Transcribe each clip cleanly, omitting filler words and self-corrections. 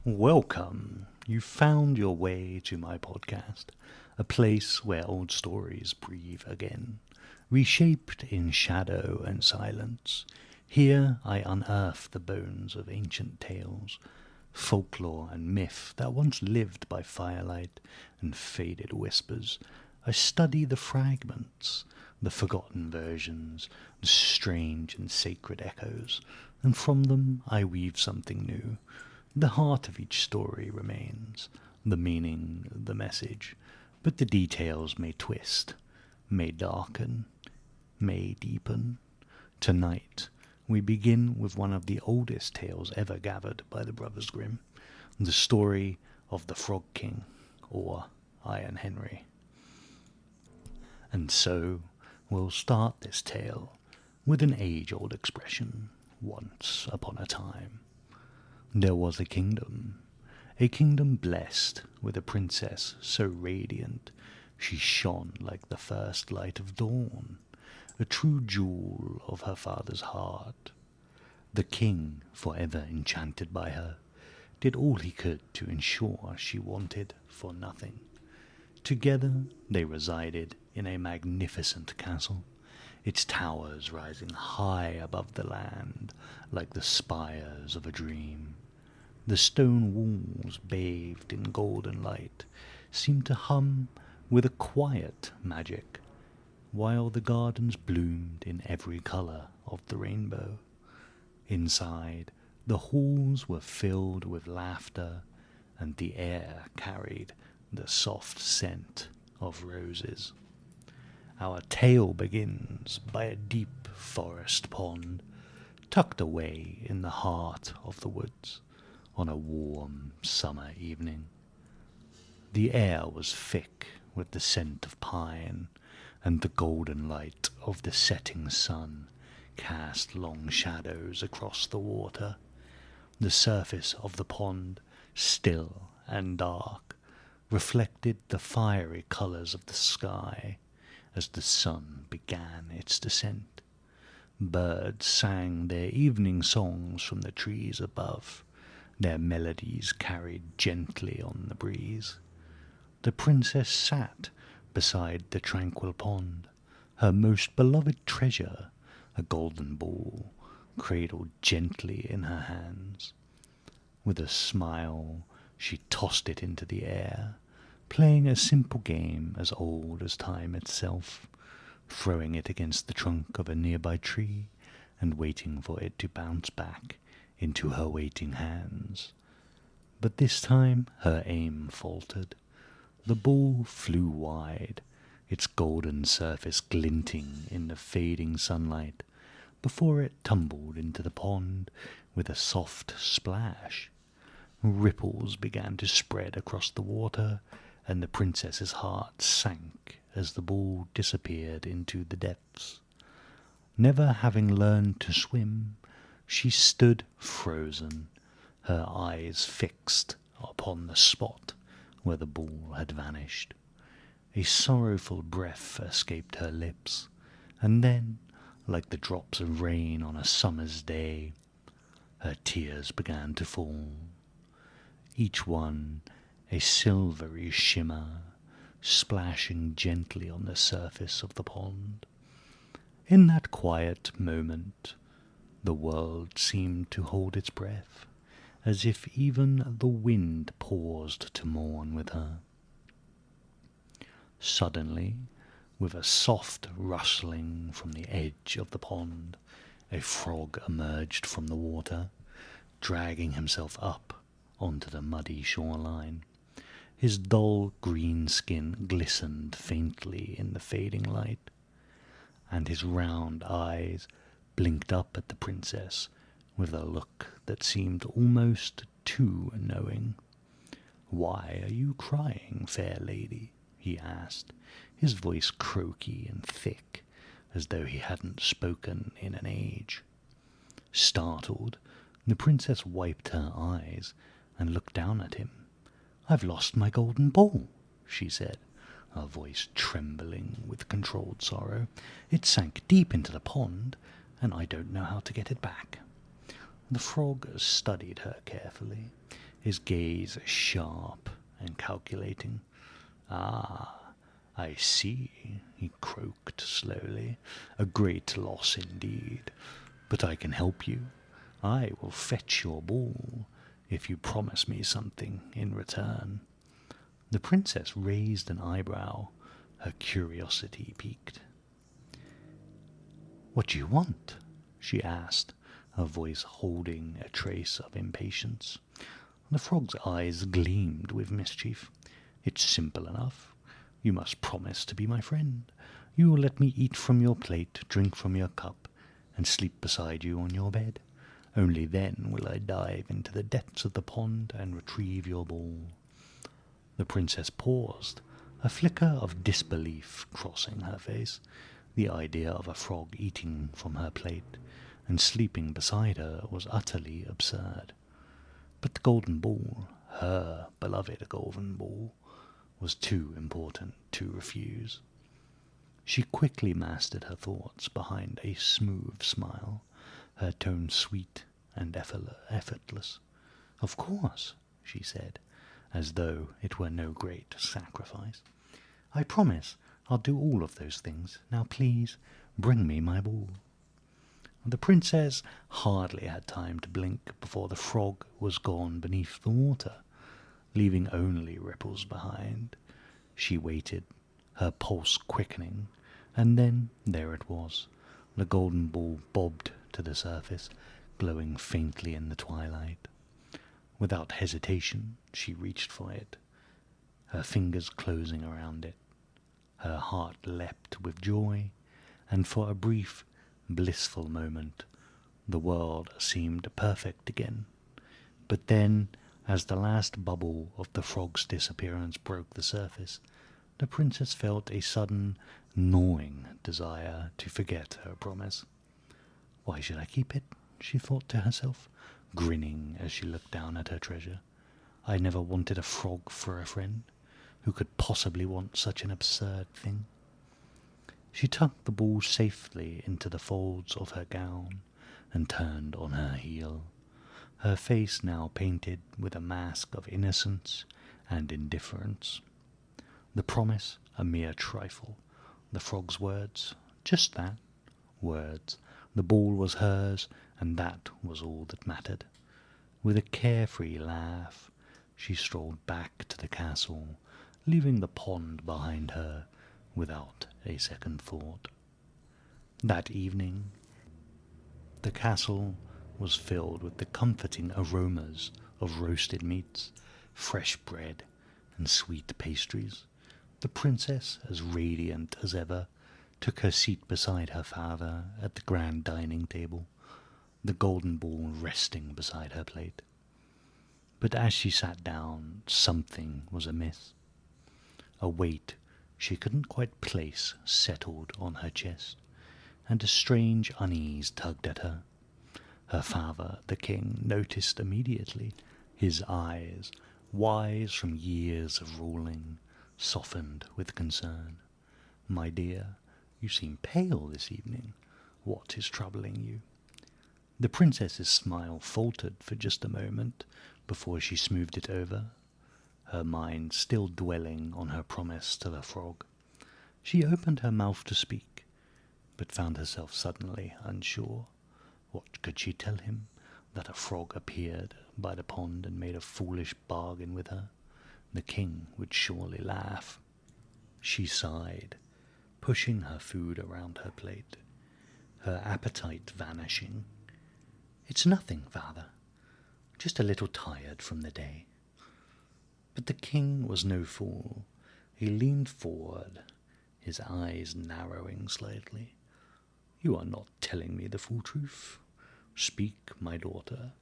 Welcome. You found your way to my podcast, a place where old stories breathe again, reshaped in shadow and silence. Here I unearth the bones of ancient tales, folklore and myth that once lived by firelight and faded whispers. I study the fragments, the forgotten versions, the strange and sacred echoes, and from them I weave something new. The heart of each story remains, the meaning, the message, but the details may twist, may darken, may deepen. Tonight, we begin with one of the oldest tales ever gathered by the Brothers Grimm, the story of the Frog King, or Iron Henry. And so, we'll start this tale with an age-old expression, once upon a time. There was a kingdom blessed with a princess so radiant she shone like the first light of dawn, a true jewel of her father's heart. The king, forever enchanted by her, did all he could to ensure she wanted for nothing. Together they resided in a magnificent castle, its towers rising high above the land like the spires of a dream. The stone walls, bathed in golden light, seemed to hum with a quiet magic, while the gardens bloomed in every colour of the rainbow. Inside, the halls were filled with laughter, and the air carried the soft scent of roses. Our tale begins by a deep forest pond, tucked away in the heart of the woods, on a warm summer evening. The air was thick with the scent of pine, and the golden light of the setting sun cast long shadows across the water. The surface of the pond, still and dark, reflected the fiery colours of the sky as the sun began its descent. Birds sang their evening songs from the trees above, their melodies carried gently on the breeze. The princess sat beside the tranquil pond, her most beloved treasure, a golden ball, cradled gently in her hands. With a smile, she tossed it into the air, playing a simple game as old as time itself, throwing it against the trunk of a nearby tree and waiting for it to bounce back into her waiting hands. But this time her aim faltered. The ball flew wide, its golden surface glinting in the fading sunlight, before it tumbled into the pond with a soft splash. Ripples began to spread across the water, and the princess's heart sank as the ball disappeared into the depths. Never having learned to swim, she stood frozen, her eyes fixed upon the spot where the ball had vanished. A sorrowful breath escaped her lips, and then, like the drops of rain on a summer's day, her tears began to fall, each one a silvery shimmer, splashing gently on the surface of the pond. In that quiet moment, the world seemed to hold its breath, as if even the wind paused to mourn with her. Suddenly, with a soft rustling from the edge of the pond, a frog emerged from the water, dragging himself up onto the muddy shoreline. His dull green skin glistened faintly in the fading light, and his round eyes blinked up at the princess with a look that seemed almost too knowing. "Why are you crying, fair lady?" he asked, his voice croaky and thick, as though he hadn't spoken in an age. Startled, the princess wiped her eyes and looked down at him. "I've lost my golden ball," she said, her voice trembling with controlled sorrow. "It sank deep into the pond, and I don't know how to get it back." The frog studied her carefully, his gaze sharp and calculating. "Ah, I see," he croaked slowly. "A great loss indeed. But I can help you. I will fetch your ball, if you promise me something in return." The princess raised an eyebrow, her curiosity piqued. "What do you want?" she asked, her voice holding a trace of impatience. The frog's eyes gleamed with mischief. "It's simple enough. You must promise to be my friend. You will let me eat from your plate, drink from your cup, and sleep beside you on your bed. Only then will I dive into the depths of the pond and retrieve your ball." The princess paused, a flicker of disbelief crossing her face. The idea of a frog eating from her plate and sleeping beside her was utterly absurd. But the golden ball, her beloved golden ball, was too important to refuse. She quickly mastered her thoughts behind a smooth smile, her tone sweet and effortless. "Of course," she said, as though it were no great sacrifice. "I promise I'll do all of those things. Now please, bring me my ball." The princess hardly had time to blink before the frog was gone beneath the water, leaving only ripples behind. She waited, her pulse quickening, and then there it was. The golden ball bobbed to the surface, glowing faintly in the twilight. Without hesitation, she reached for it, her fingers closing around it. Her heart leapt with joy, and for a brief, blissful moment, the world seemed perfect again. But then, as the last bubble of the frog's disappearance broke the surface, the princess felt a sudden, gnawing desire to forget her promise. "Why should I keep it?" she thought to herself, grinning as she looked down at her treasure. "I never wanted a frog for a friend. Who could possibly want such an absurd thing?" She tucked the ball safely into the folds of her gown and turned on her heel, her face now painted with a mask of innocence and indifference. The promise, a mere trifle. The frog's words, just that, words. The ball was hers, and that was all that mattered. With a carefree laugh, she strolled back to the castle, leaving the pond behind her without a second thought. That evening, the castle was filled with the comforting aromas of roasted meats, fresh bread, and sweet pastries. The princess, as radiant as ever, took her seat beside her father at the grand dining table, the golden ball resting beside her plate. But as she sat down, something was amiss. A weight she couldn't quite place settled on her chest, and a strange unease tugged at her. Her father, the king, noticed immediately. His eyes, wise from years of ruling, softened with concern. "My dear, you seem pale this evening. What is troubling you?" The princess's smile faltered for just a moment before she smoothed it over, her mind still dwelling on her promise to the frog. She opened her mouth to speak, but found herself suddenly unsure. What could she tell him? That a frog appeared by the pond and made a foolish bargain with her? The king would surely laugh. She sighed, pushing her food around her plate, her appetite vanishing. "It's nothing, father. Just a little tired from the day." But the king was no fool. He leaned forward, his eyes narrowing slightly. "You are not telling me the full truth. Speak, my daughter.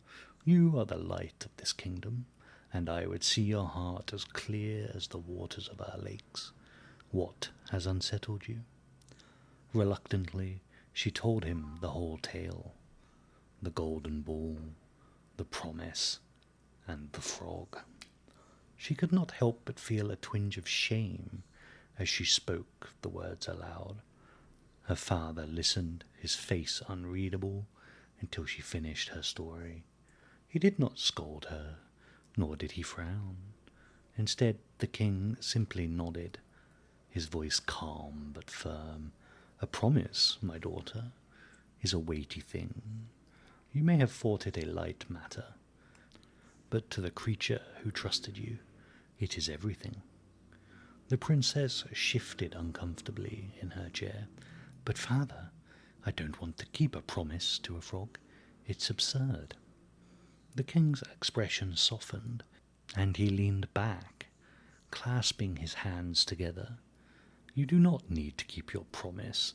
You are the light of this kingdom, and I would see your heart as clear as the waters of our lakes. What has unsettled you?" Reluctantly, she told him the whole tale. The golden ball, the promise, and the frog. She could not help but feel a twinge of shame as she spoke the words aloud. Her father listened, his face unreadable, until she finished her story. He did not scold her, nor did he frown. Instead, the king simply nodded, his voice calm but firm. A promise, my daughter, is a weighty thing. You may have thought it a light matter, but to the creature who trusted you, it is everything. The princess shifted uncomfortably in her chair. But father, I don't want to keep a promise to a frog. It's absurd. The king's expression softened, and he leaned back, clasping his hands together. You do not need to keep your promise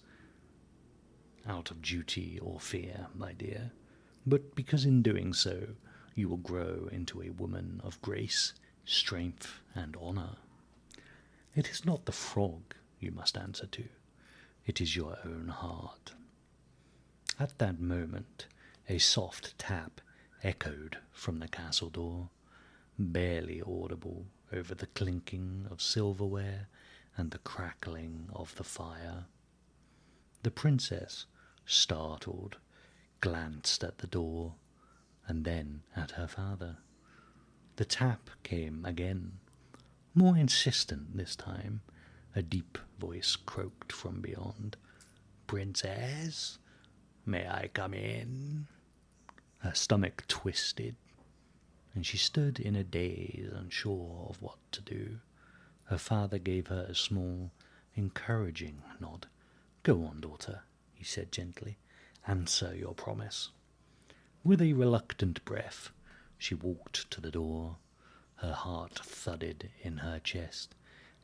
out of duty or fear, my dear, but because in doing so you will grow into a woman of grace, strength, and honour. It is not the frog you must answer to, it is your own heart. At that moment, a soft tap echoed from the castle door, barely audible over the clinking of silverware and the crackling of the fire. The princess, startled, glanced at the door, and then at her father. The tap came again, more insistent this time. A deep voice croaked from beyond. "Princess, may I come in?" Her stomach twisted, and she stood in a daze, unsure of what to do. Her father gave her a small, encouraging nod. "Go on, daughter," he said gently. "Answer your promise." With a reluctant breath, she walked to the door. Her heart thudded in her chest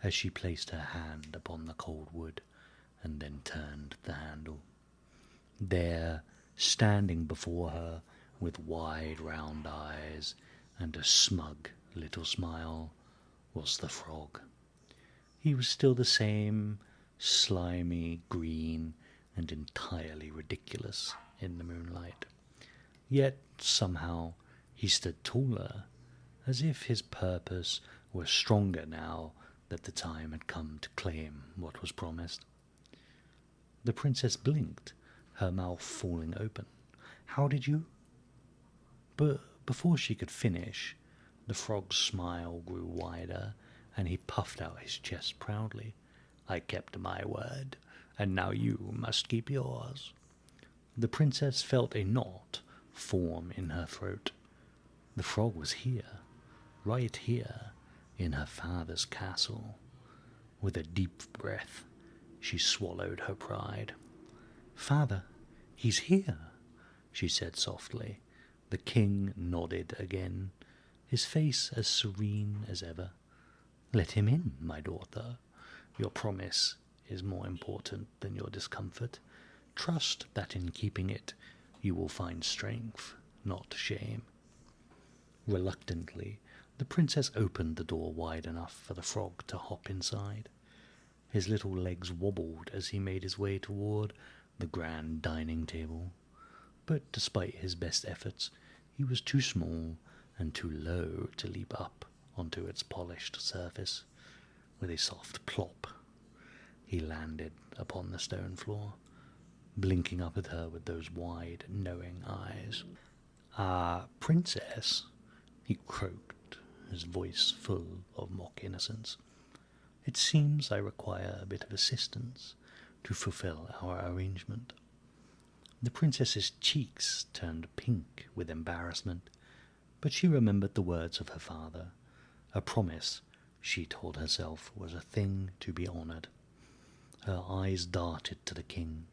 as she placed her hand upon the cold wood and then turned the handle. There, standing before her with wide round eyes and a smug little smile, was the frog. He was still the same, slimy, green, and entirely ridiculous in the moonlight. Yet, somehow, he stood taller, as if his purpose were stronger now that the time had come to claim what was promised. The princess blinked, her mouth falling open. "How did you—" But before she could finish, the frog's smile grew wider, and he puffed out his chest proudly. "I kept my word, and now you must keep yours." The princess felt a knot form in her throat. The frog was here, right here, in her father's castle. With a deep breath, she swallowed her pride. "Father, he's here," she said softly. The king nodded again, his face as serene as ever. "Let him in, my daughter. Your promise is more important than your discomfort. Trust that in keeping it, you will find strength, not shame." Reluctantly, the princess opened the door wide enough for the frog to hop inside. His little legs wobbled as he made his way toward the grand dining table. But despite his best efforts, he was too small and too low to leap up onto its polished surface. With a soft plop, he landed upon the stone floor, blinking up at her with those wide, knowing eyes. Princess," he croaked, his voice full of mock innocence. "It seems I require a bit of assistance to fulfill our arrangement." The princess's cheeks turned pink with embarrassment, but she remembered the words of her father. A promise, she told herself, was a thing to be honoured. Her eyes darted to the king,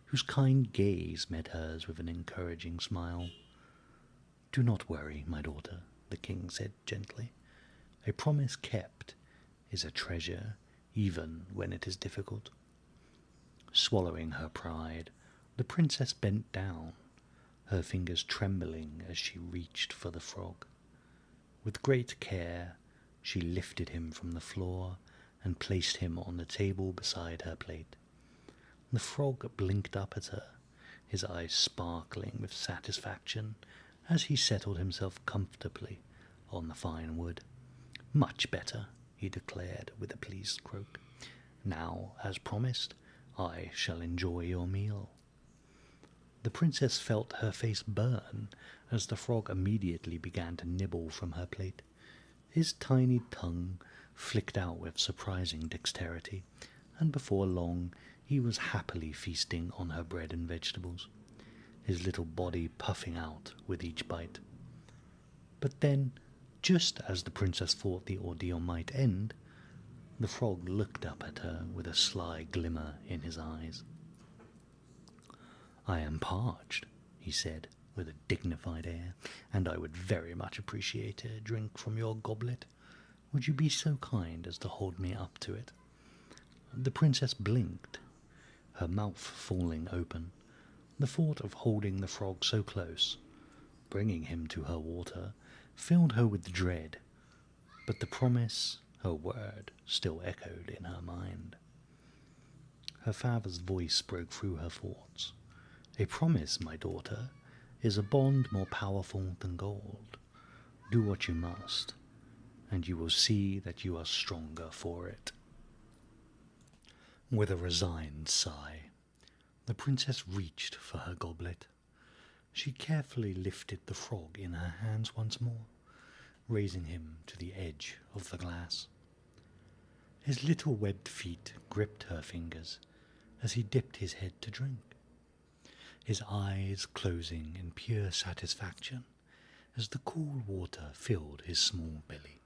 whose kind gaze met hers with an encouraging smile. "Do not worry, my daughter," the king said gently. "A promise kept is a treasure, even when it is difficult." Swallowing her pride, the princess bent down, her fingers trembling as she reached for the frog. With great care, she lifted him from the floor and placed him on the table beside her plate. The frog blinked up at her, his eyes sparkling with satisfaction as he settled himself comfortably on the fine wood. "Much better," he declared with a pleased croak. "Now, as promised, I shall enjoy your meal." The princess felt her face burn as the frog immediately began to nibble from her plate. His tiny tongue flicked out with surprising dexterity, and before long he was happily feasting on her bread and vegetables, his little body puffing out with each bite. But then, just as the princess thought the ordeal might end, the frog looked up at her with a sly glimmer in his eyes. "I am parched," he said, with a dignified air, "and I would very much appreciate a drink from your goblet. Would you be so kind as to hold me up to it?" The princess blinked, her mouth falling open. The thought of holding the frog so close, bringing him to her water, filled her with dread, but the promise, her word, still echoed in her mind. Her father's voice broke through her thoughts. "A promise, my daughter, is a bond more powerful than gold. Do what you must, and you will see that you are stronger for it." With a resigned sigh, the princess reached for her goblet. She carefully lifted the frog in her hands once more, raising him to the edge of the glass. His little webbed feet gripped her fingers as he dipped his head to drink, his eyes closing in pure satisfaction as the cool water filled his small belly.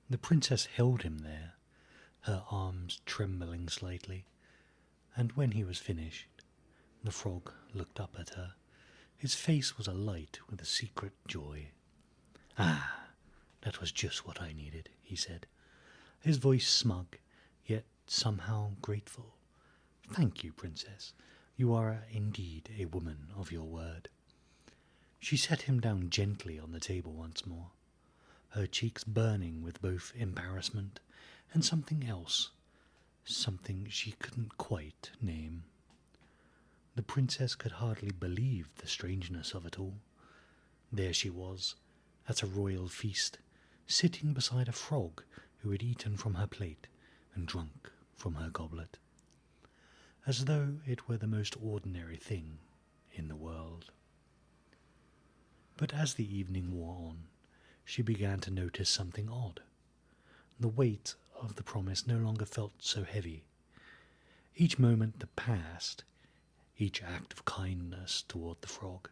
The princess held him there, her arms trembling slightly, and when he was finished, the frog looked up at her. His face was alight with a secret joy. "Ah, that was just what I needed," he said, his voice smug, yet somehow grateful. "Thank you, princess. You are indeed a woman of your word." She set him down gently on the table once more, her cheeks burning with both embarrassment and something else, something she couldn't quite name. The princess could hardly believe the strangeness of it all. There she was, at a royal feast, sitting beside a frog who had eaten from her plate and drunk from her goblet, as though it were the most ordinary thing in the world. But as the evening wore on, she began to notice something odd. The weight of the promise no longer felt so heavy. Each moment that passed, each act of kindness toward the frog,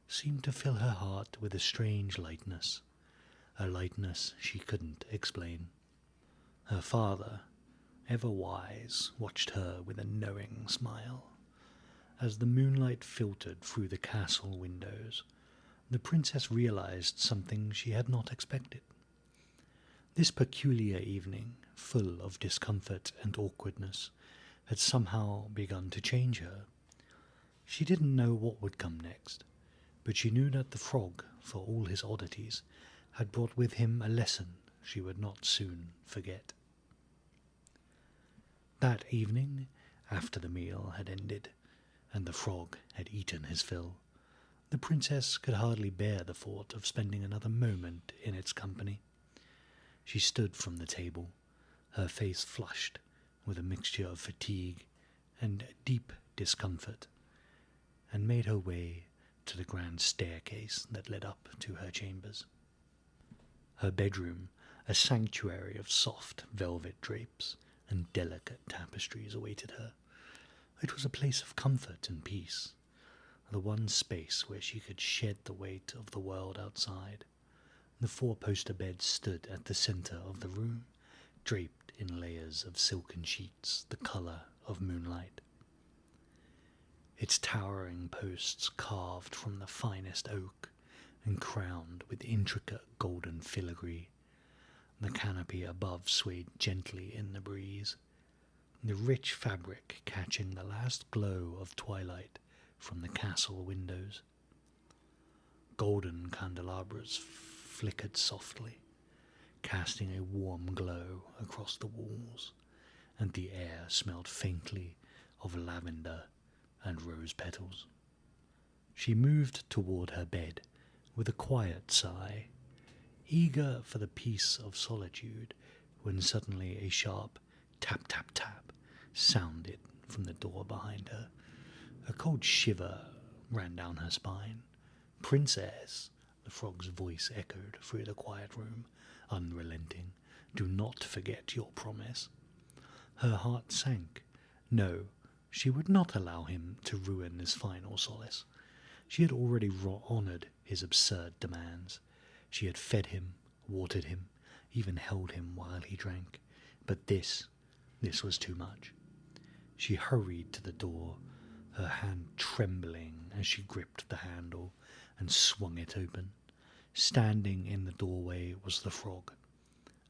seemed to fill her heart with a strange lightness, a lightness she couldn't explain. Her father, ever wise, watched her with a knowing smile. As the moonlight filtered through the castle windows, the princess realized something she had not expected. This peculiar evening, full of discomfort and awkwardness, had somehow begun to change her. She didn't know what would come next, but she knew that the frog, for all his oddities, had brought with him a lesson she would not soon forget. That evening, after the meal had ended, and the frog had eaten his fill, the princess could hardly bear the thought of spending another moment in its company. She stood from the table, her face flushed with a mixture of fatigue and deep discomfort, and made her way to the grand staircase that led up to her chambers. Her bedroom, a sanctuary of soft velvet drapes and delicate tapestries, awaited her. It was a place of comfort and peace, the one space where she could shed the weight of the world outside. The four-poster bed stood at the center of the room, draped in layers of silken sheets the color of moonlight. Its towering posts carved from the finest oak and crowned with intricate golden filigree. The canopy above swayed gently in the breeze, the rich fabric catching the last glow of twilight from the castle windows. Golden candelabras flickered softly, casting a warm glow across the walls, and the air smelled faintly of lavender and rose petals. She moved toward her bed with a quiet sigh, eager for the peace of solitude, when suddenly a sharp tap-tap-tap sounded from the door behind her. A cold shiver ran down her spine. "Princess, The frog's voice echoed through the quiet room, unrelenting. "Do not forget your promise." Her heart sank. No, she would not allow him to ruin this final solace. She had already honoured his absurd demands. She had fed him, watered him, even held him while he drank. But this was too much. She hurried to the door, her hand trembling as she gripped the handle and swung it open. Standing in the doorway was the frog,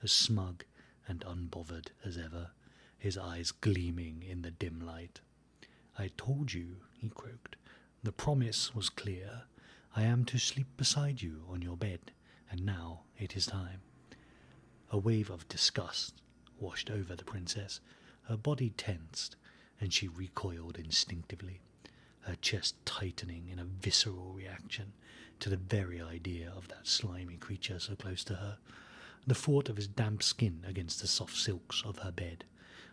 as smug and unbothered as ever, his eyes gleaming in the dim light. "I told you," he croaked. "The promise was clear. I am to sleep beside you on your bed, and now it is time." A wave of disgust washed over the princess. Her body tensed, and she recoiled instinctively, her chest tightening in a visceral reaction to the very idea of that slimy creature so close to her. The thought of his damp skin against the soft silks of her bed,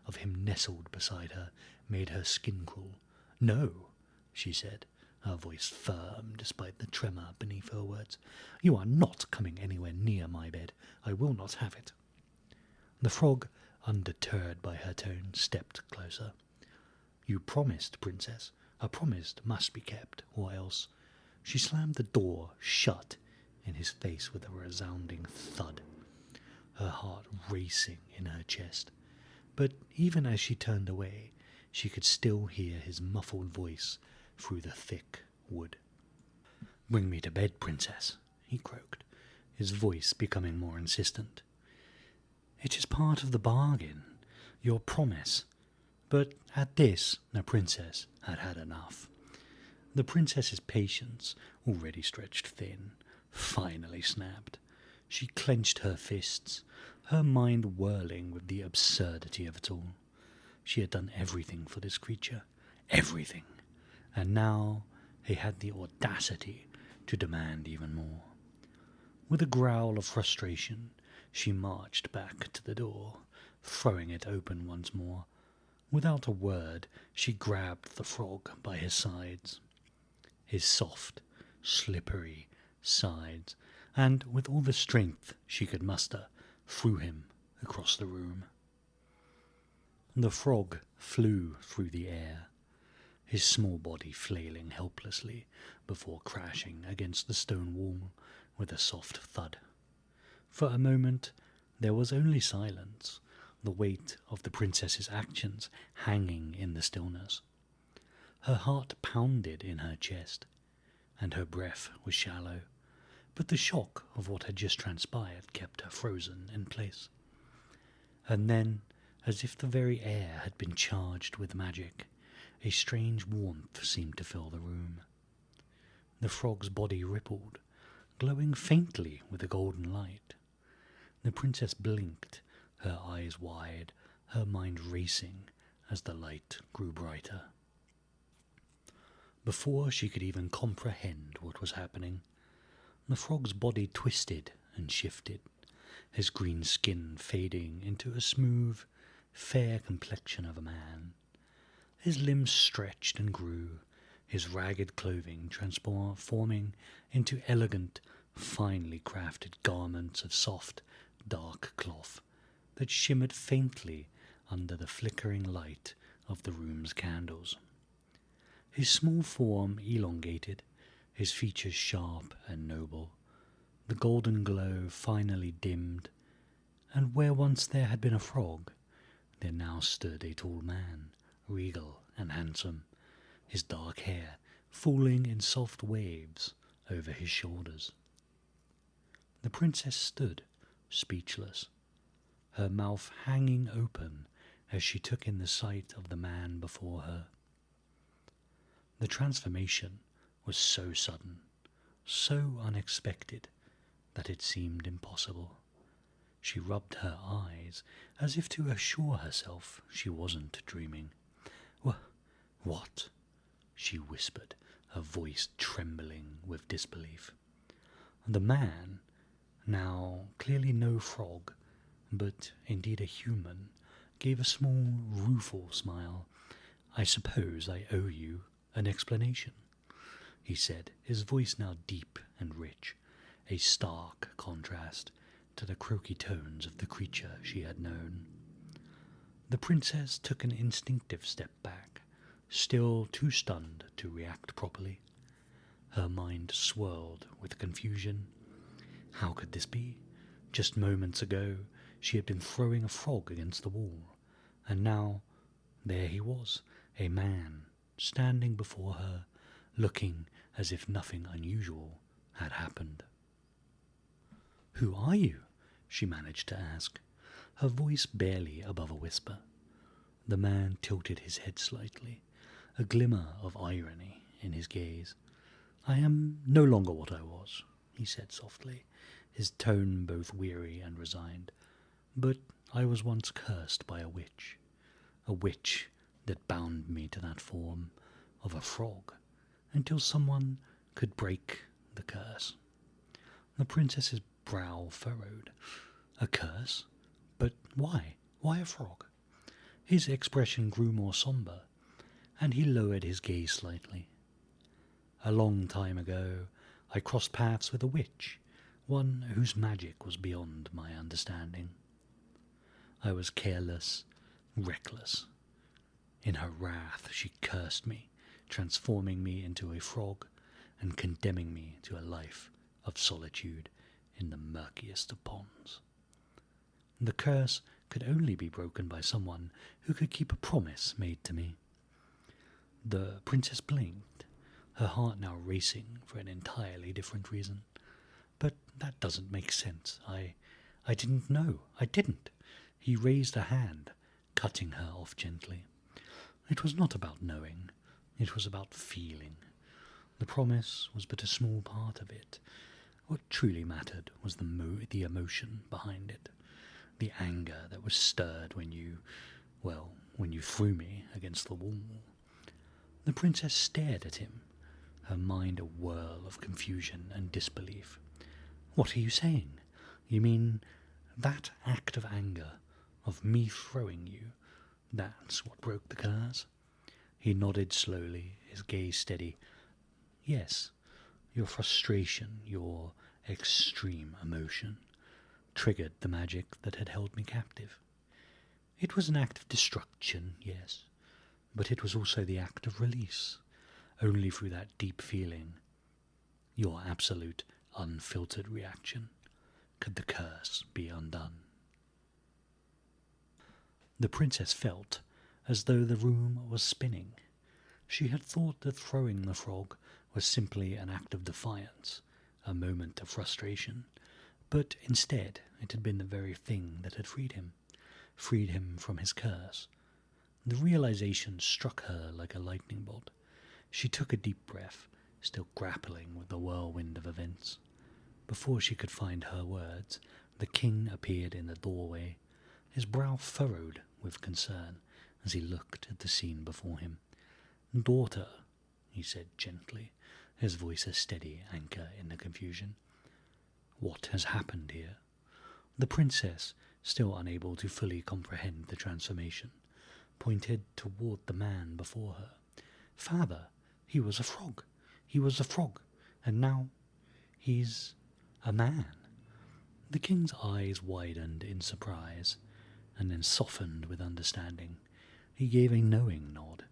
of him nestled beside her, made her skin crawl. "No," she said, her voice firm despite the tremor beneath her words. "You are not coming anywhere near my bed. I will not have it." The frog, undeterred by her tone, stepped closer. "You promised, princess. A promise must be kept, or else—" She slammed the door shut in his face with a resounding thud, her heart racing in her chest. But even as she turned away, she could still hear his muffled voice through the thick wood. "Bring me to bed, princess," he croaked, his voice becoming more insistent. "It is part of the bargain, your promise." But at this, the princess had had enough. The princess's patience, already stretched thin, finally snapped. She clenched her fists, her mind whirling with the absurdity of it all. She had done everything for this creature, everything, and now he had the audacity to demand even more. With a growl of frustration, she marched back to the door, throwing it open once more. Without a word, she grabbed the frog by his sides, his soft, slippery sides, and with all the strength she could muster, threw him across the room. The frog flew through the air, his small body flailing helplessly before crashing against the stone wall with a soft thud. For a moment there was only silence, the weight of the princess's actions hanging in the stillness. Her heart pounded in her chest, and her breath was shallow, but the shock of what had just transpired kept her frozen in place. And then, as if the very air had been charged with magic, a strange warmth seemed to fill the room. The frog's body rippled, glowing faintly with a golden light. The princess blinked, her eyes wide, her mind racing as the light grew brighter. Before she could even comprehend what was happening, the frog's body twisted and shifted, his green skin fading into a smooth, fair complexion of a man. His limbs stretched and grew, his ragged clothing transforming into elegant, finely crafted garments of soft, dark cloth that shimmered faintly under the flickering light of the room's candles. His small form elongated, his features sharp and noble, the golden glow finally dimmed, and where once there had been a frog, there now stood a tall man, regal and handsome, his dark hair falling in soft waves over his shoulders. The princess stood, speechless, her mouth hanging open as she took in the sight of the man before her. The transformation was so sudden, so unexpected, that it seemed impossible. She rubbed her eyes as if to assure herself she wasn't dreaming. What?" she whispered, her voice trembling with disbelief. The man, now clearly no frog, but indeed a human, gave a small, rueful smile. "I suppose I owe you an explanation," he said, his voice now deep and rich, a stark contrast to the croaky tones of the creature she had known. The princess took an instinctive step back, still too stunned to react properly. Her mind swirled with confusion. How could this be? Just moments ago, she had been throwing a frog against the wall, and now there he was, a man, standing before her, looking as if nothing unusual had happened. "Who are you?" she managed to ask, her voice barely above a whisper. The man tilted his head slightly, a glimmer of irony in his gaze. "I am no longer what I was," he said softly, his tone both weary and resigned. "But I was once cursed by a witch that bound me to that form of a frog until someone could break the curse." The princess's brow furrowed. "A curse? But why? Why a frog?" His expression grew more sombre, and he lowered his gaze slightly. "A long time ago, I crossed paths with a witch, one whose magic was beyond my understanding. I was careless, reckless. In her wrath, she cursed me, transforming me into a frog and condemning me to a life of solitude in the murkiest of ponds. The curse could only be broken by someone who could keep a promise made to me." The princess blinked, her heart now racing for an entirely different reason. "But that doesn't make sense. I didn't know. I didn't." He raised a hand, cutting her off gently. "It was not about knowing. It was about feeling. The promise was but a small part of it. What truly mattered was the emotion behind it. The anger that was stirred when you threw me against the wall." The princess stared at him, her mind a whirl of confusion and disbelief. "What are you saying? You mean that act of anger, of me throwing you, that's what broke the curse?" He nodded slowly, his gaze steady. "Yes, your frustration, your extreme emotion, triggered the magic that had held me captive. It was an act of destruction, yes, but it was also the act of release. Only through that deep feeling, your absolute, unfiltered reaction, could the curse be undone." The princess felt as though the room was spinning. She had thought that throwing the frog was simply an act of defiance, a moment of frustration, but instead it had been the very thing that had freed him from his curse. The realization struck her like a lightning bolt. She took a deep breath, still grappling with the whirlwind of events. Before she could find her words, the king appeared in the doorway, his brow furrowed with concern as he looked at the scene before him. "Daughter," he said gently, his voice a steady anchor in the confusion. "What has happened here?" The princess, still unable to fully comprehend the transformation, pointed toward the man before her. "Father, he was a frog. He was a frog, and now he's a man." The king's eyes widened in surprise, and then softened with understanding. He gave a knowing nod,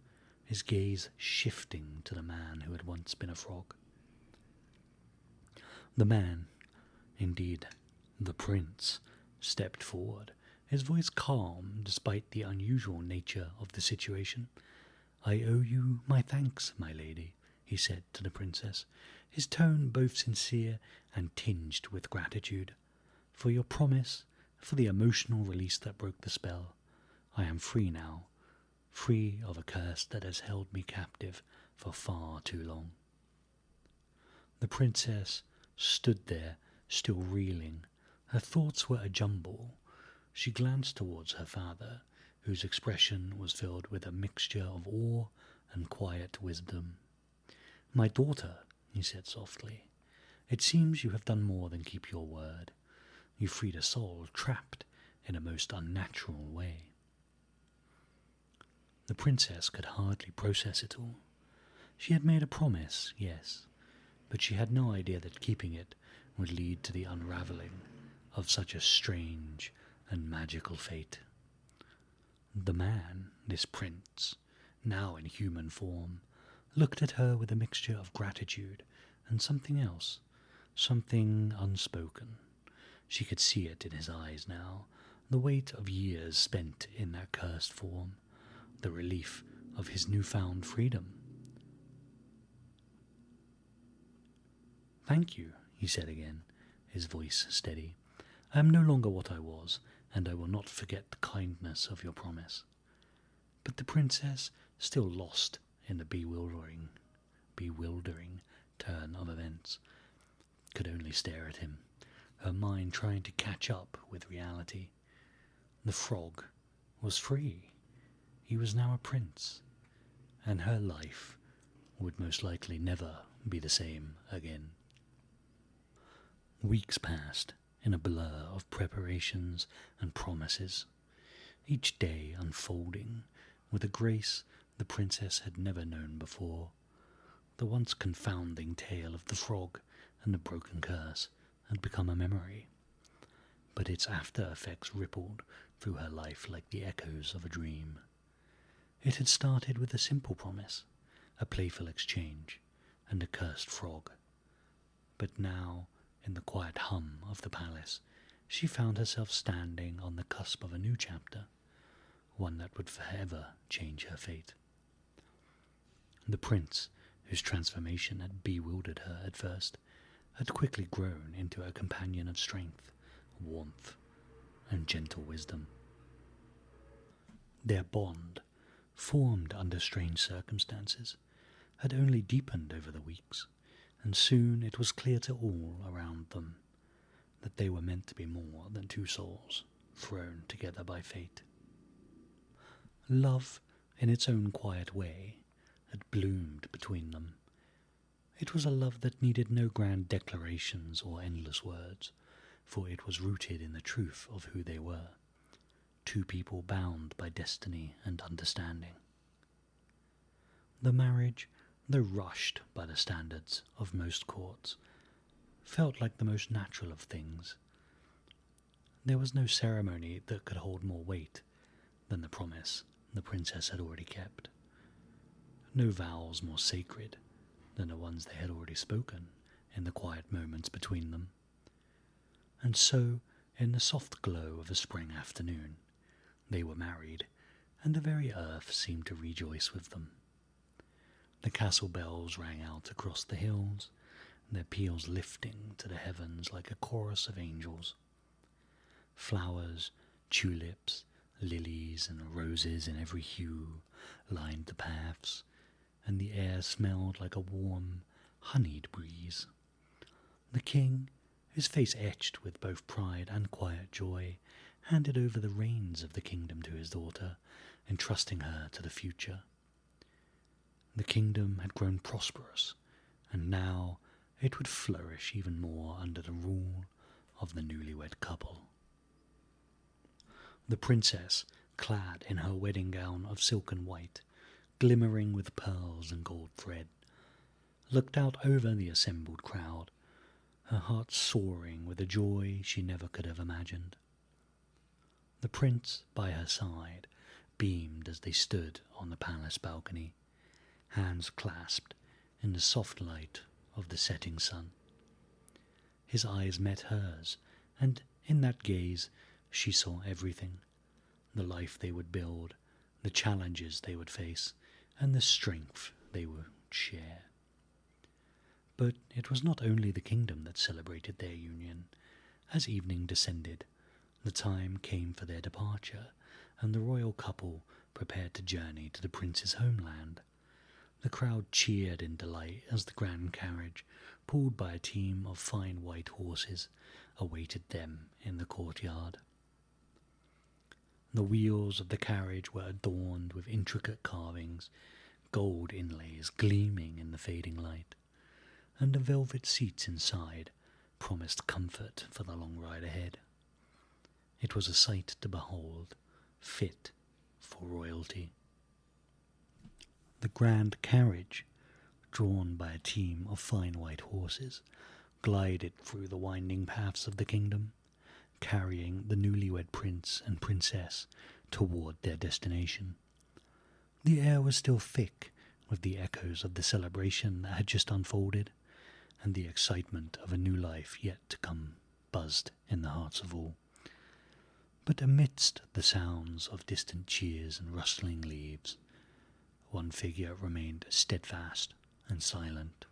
his gaze shifting to the man who had once been a frog. The man, indeed the prince, stepped forward, his voice calm despite the unusual nature of the situation. "I owe you my thanks, my lady," he said to the princess, his tone both sincere and tinged with gratitude. "For your promise, for the emotional release that broke the spell. I am free now, free of a curse that has held me captive for far too long." The princess stood there, still reeling. Her thoughts were a jumble. She glanced towards her father, whose expression was filled with a mixture of awe and quiet wisdom. "My daughter," he said softly, "it seems you have done more than keep your word. You freed a soul trapped in a most unnatural way." The princess could hardly process it all. She had made a promise, yes, but she had no idea that keeping it would lead to the unravelling of such a strange and magical fate. The man, this prince, now in human form, looked at her with a mixture of gratitude and something else, something unspoken. She could see it in his eyes now, the weight of years spent in that cursed form, the relief of his newfound freedom. "Thank you," he said again, his voice steady. "I am no longer what I was, and I will not forget the kindness of your promise." But the princess, still lost in the bewildering turn of events, could only stare at him, her mind trying to catch up with reality. The frog was free. He was now a prince, and her life would most likely never be the same again. Weeks passed in a blur of preparations and promises, each day unfolding with a grace the princess had never known before. The once confounding tale of the frog and the broken curse had become a memory, but its after-effects rippled through her life like the echoes of a dream. It had started with a simple promise, a playful exchange, and a cursed frog. But now, in the quiet hum of the palace, she found herself standing on the cusp of a new chapter, one that would forever change her fate. The prince, whose transformation had bewildered her at first, had quickly grown into a companion of strength, warmth, and gentle wisdom. Their bond, formed under strange circumstances, had only deepened over the weeks, and soon it was clear to all around them that they were meant to be more than two souls thrown together by fate. Love, in its own quiet way, had bloomed between them. It was a love that needed no grand declarations or endless words, for it was rooted in the truth of who they were, two people bound by destiny and understanding. The marriage, though rushed by the standards of most courts, felt like the most natural of things. There was no ceremony that could hold more weight than the promise the princess had already kept, no vows more sacred than the ones they had already spoken in the quiet moments between them. And so, in the soft glow of a spring afternoon, they were married, and the very earth seemed to rejoice with them. The castle bells rang out across the hills, their peals lifting to the heavens like a chorus of angels. Flowers, tulips, lilies and roses in every hue lined the paths, and the air smelled like a warm, honeyed breeze. The king, his face etched with both pride and quiet joy, handed over the reins of the kingdom to his daughter, entrusting her to the future. The kingdom had grown prosperous, and now it would flourish even more under the rule of the newlywed couple. The princess, clad in her wedding gown of silken white, glimmering with pearls and gold thread, looked out over the assembled crowd, her heart soaring with a joy she never could have imagined. The prince, by her side, beamed as they stood on the palace balcony, hands clasped in the soft light of the setting sun. His eyes met hers, and in that gaze she saw everything: the life they would build, the challenges they would face, and the strength they would share. But it was not only the kingdom that celebrated their union. As evening descended, the time came for their departure, and the royal couple prepared to journey to the prince's homeland. The crowd cheered in delight as the grand carriage, pulled by a team of fine white horses, awaited them in the courtyard. The wheels of the carriage were adorned with intricate carvings, gold inlays gleaming in the fading light, and the velvet seats inside promised comfort for the long ride ahead. It was a sight to behold, fit for royalty. The grand carriage, drawn by a team of fine white horses, glided through the winding paths of the kingdom, carrying the newlywed prince and princess toward their destination. The air was still thick with the echoes of the celebration that had just unfolded, and the excitement of a new life yet to come buzzed in the hearts of all. But amidst the sounds of distant cheers and rustling leaves, one figure remained steadfast and silent.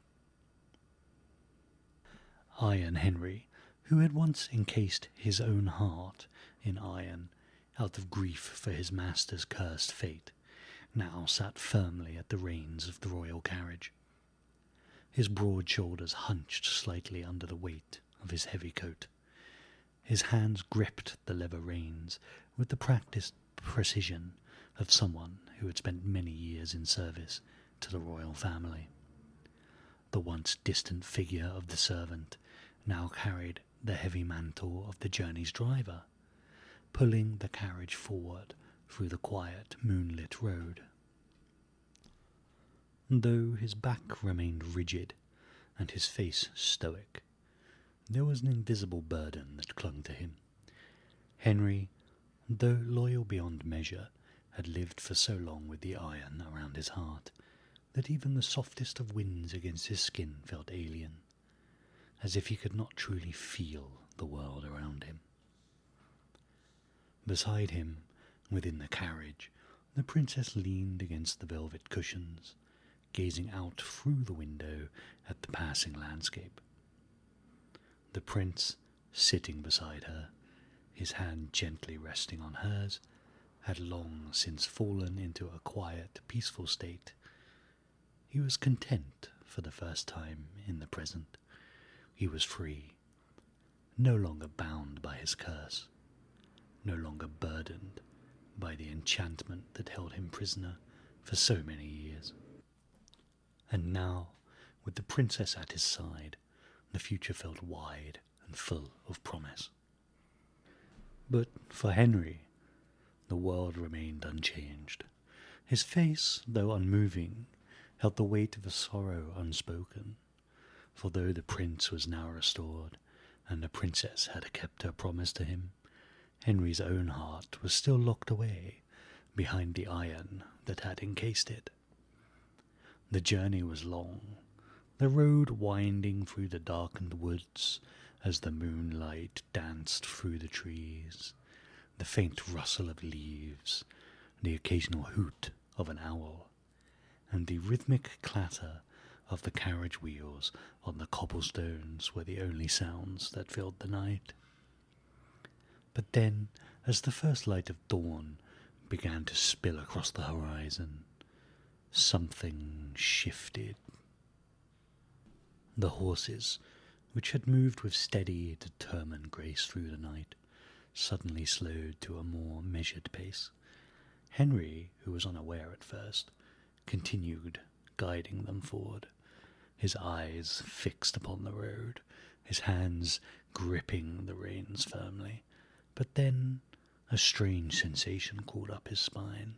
Iron Henry, who had once encased his own heart in iron out of grief for his master's cursed fate, now sat firmly at the reins of the royal carriage. His broad shoulders hunched slightly under the weight of his heavy coat. His hands gripped the leather reins with the practiced precision of someone who had spent many years in service to the royal family. The once distant figure of the servant now carried the heavy mantle of the journey's driver, pulling the carriage forward through the quiet, moonlit road. Though his back remained rigid and his face stoic, there was an invisible burden that clung to him. Henry, though loyal beyond measure, had lived for so long with the iron around his heart that even the softest of winds against his skin felt alien, as if he could not truly feel the world around him. Beside him, within the carriage, the princess leaned against the velvet cushions, gazing out through the window at the passing landscape. The prince, sitting beside her, his hand gently resting on hers, had long since fallen into a quiet, peaceful state. He was content for the first time in the present. He was free, no longer bound by his curse, no longer burdened by the enchantment that held him prisoner for so many years. And now, with the princess at his side, the future felt wide and full of promise. But for Henry, the world remained unchanged. His face, though unmoving, held the weight of a sorrow unspoken, for though the prince was now restored, and the princess had kept her promise to him, Henry's own heart was still locked away behind the iron that had encased it. The journey was long, the road winding through the darkened woods as the moonlight danced through the trees, the faint rustle of leaves, the occasional hoot of an owl, and the rhythmic clatter of the carriage wheels on the cobblestones were the only sounds that filled the night. But then, as the first light of dawn began to spill across the horizon, something shifted. The horses, which had moved with steady, determined grace through the night, suddenly slowed to a more measured pace. Henry, who was unaware at first, continued guiding them forward, his eyes fixed upon the road, his hands gripping the reins firmly. But then a strange sensation crawled up his spine.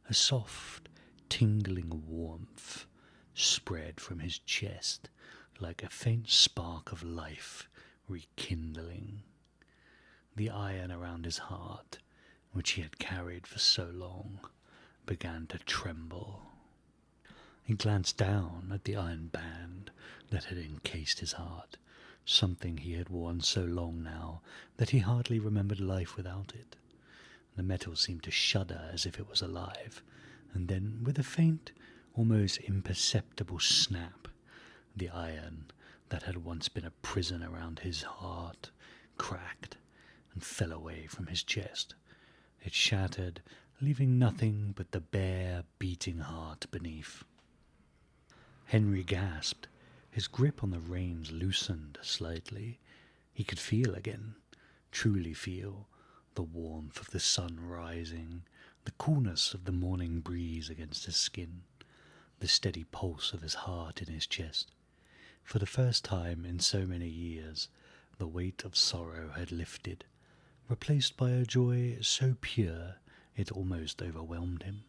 A soft, tingling warmth spread from his chest like a faint spark of life rekindling. The iron around his heart, which he had carried for so long, began to tremble. He glanced down at the iron band that had encased his heart, something he had worn so long now that he hardly remembered life without it. The metal seemed to shudder as if it was alive, and then, with a faint, almost imperceptible snap, the iron that had once been a prison around his heart cracked and fell away from his chest. It shattered, leaving nothing but the bare, beating heart beneath. Henry gasped. His grip on the reins loosened slightly. He could feel again, truly feel, the warmth of the sun rising, the coolness of the morning breeze against his skin, the steady pulse of his heart in his chest. For the first time in so many years, the weight of sorrow had lifted, replaced by a joy so pure it almost overwhelmed him.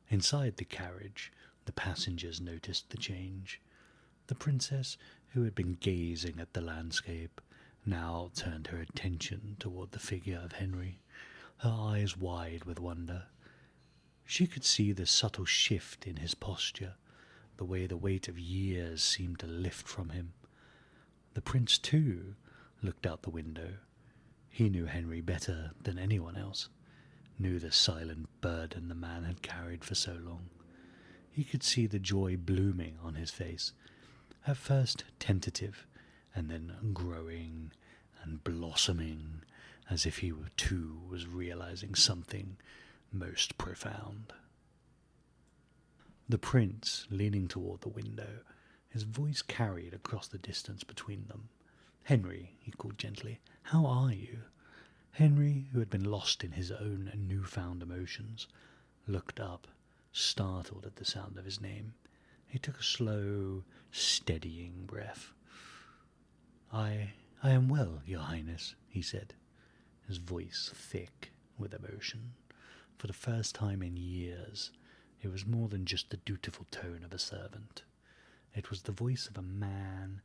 Inside the carriage, the passengers noticed the change. The princess, who had been gazing at the landscape, now turned her attention toward the figure of Henry, her eyes wide with wonder. She could see the subtle shift in his posture, the way the weight of years seemed to lift from him. The prince, too, looked out the window. He knew Henry better than anyone else, knew the silent burden the man had carried for so long. He could see the joy blooming on his face, at first tentative, and then growing and blossoming, as if he too was realizing something most profound. The prince, leaning toward the window, his voice carried across the distance between them. "Henry," he called gently, "how are you?" Henry, who had been lost in his own newfound emotions, looked up, startled at the sound of his name. He took a slow, steadying breath. I am well, Your Highness," he said, his voice thick with emotion. For the first time in years, it was more than just the dutiful tone of a servant. It was the voice of a man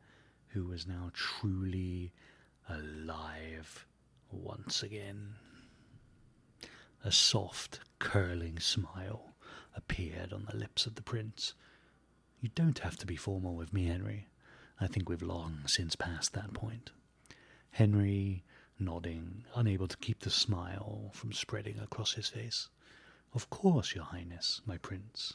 who was now truly alive once again. A soft, curling smile appeared on the lips of the prince. "You don't have to be formal with me, Henry. I think we've long since passed that point." Henry, nodding, unable to keep the smile from spreading across his face. "Of course, Your Highness, my prince."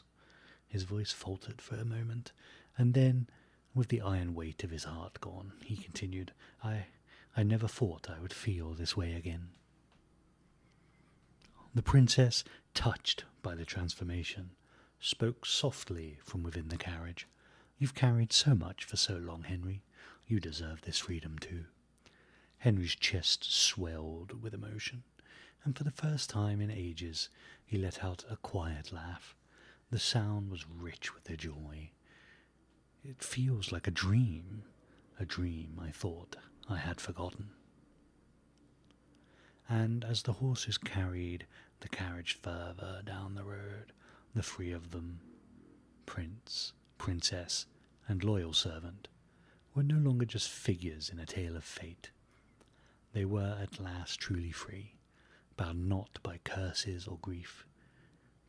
His voice faltered for a moment, and then, with the iron weight of his heart gone, he continued, I never thought I would feel this way again." The princess, touched by the transformation, spoke softly from within the carriage. "You've carried so much for so long, Henry. You deserve this freedom too." Henry's chest swelled with emotion, and for the first time in ages he let out a quiet laugh. The sound was rich with the joy. "It feels like a dream I thought I had forgotten." And as the horses carried the carriage further down the road, the three of them, prince, princess, and loyal servant, were no longer just figures in a tale of fate. They were at last truly free, bound not by curses or grief,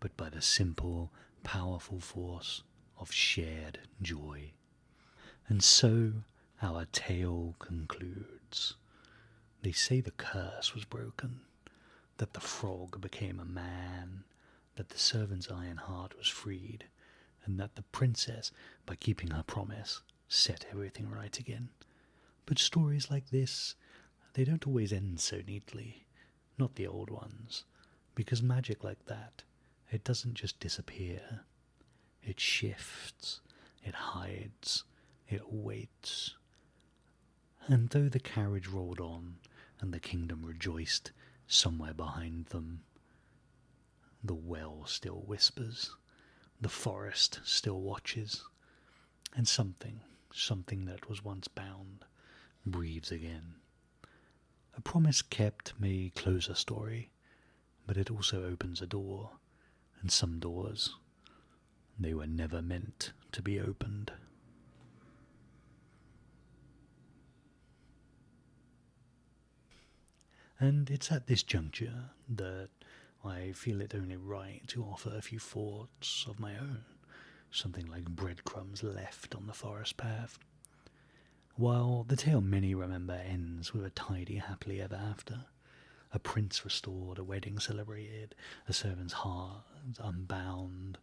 but by the simple, powerful force of shared joy. And so our tale concludes. They say the curse was broken, that the frog became a man, that the servant's iron heart was freed, and that the princess, by keeping her promise, set everything right again. But stories like this, they don't always end so neatly, not the old ones, because magic like that, it doesn't just disappear. It shifts, it hides, it waits. And though the carriage rolled on, and the kingdom rejoiced somewhere behind them, the well still whispers, the forest still watches, and something that was once bound, breathes again. A promise kept may close a story, but it also opens a door, and some doors, they were never meant to be opened. And it's at this juncture that I feel it only right to offer a few thoughts of my own, something like breadcrumbs left on the forest path. While the tale many remember ends with a tidy happily ever after, a prince restored, a wedding celebrated, a servant's heart unbound,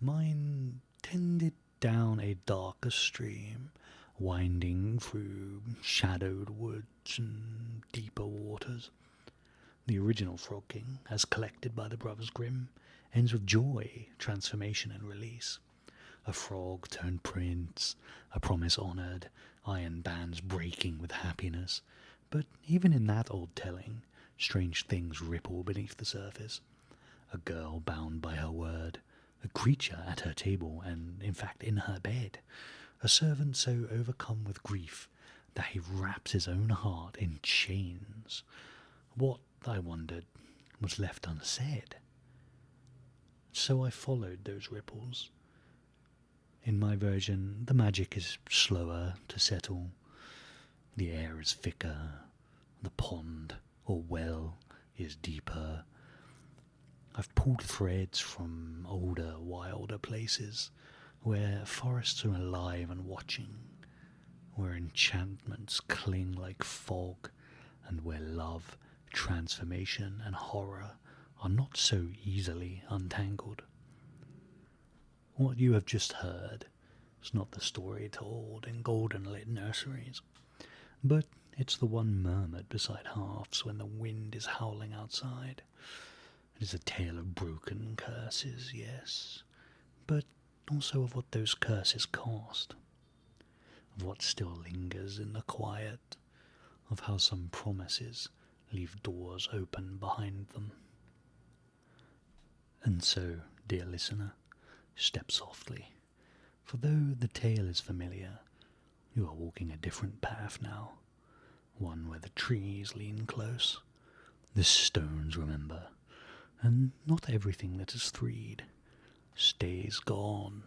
mine tended down a darker stream, winding through shadowed woods and deeper waters. The original Frog King, as collected by the brothers Grimm, ends with joy, transformation, and release. A frog turned prince, a promise honoured, iron bands breaking with happiness. But even in that old telling, strange things ripple beneath the surface. A girl bound by her word, a creature at her table and, in fact, in her bed, a servant so overcome with grief that he wraps his own heart in chains. What, I wondered, was left unsaid? So I followed those ripples. In my version, the magic is slower to settle, the air is thicker, the pond or well is deeper. I've pulled threads from older, wilder places where forests are alive and watching, where enchantments cling like fog, and where love, transformation, and horror are not so easily untangled. What you have just heard is not the story told in golden lit nurseries, but it's the one murmured beside hearths when the wind is howling outside. It is a tale of broken curses, yes, but also of what those curses cost, of what still lingers in the quiet, of how some promises leave doors open behind them. And so, dear listener, step softly, for though the tale is familiar, you are walking a different path now, one where the trees lean close, the stones remember, and not everything that is freed stays gone.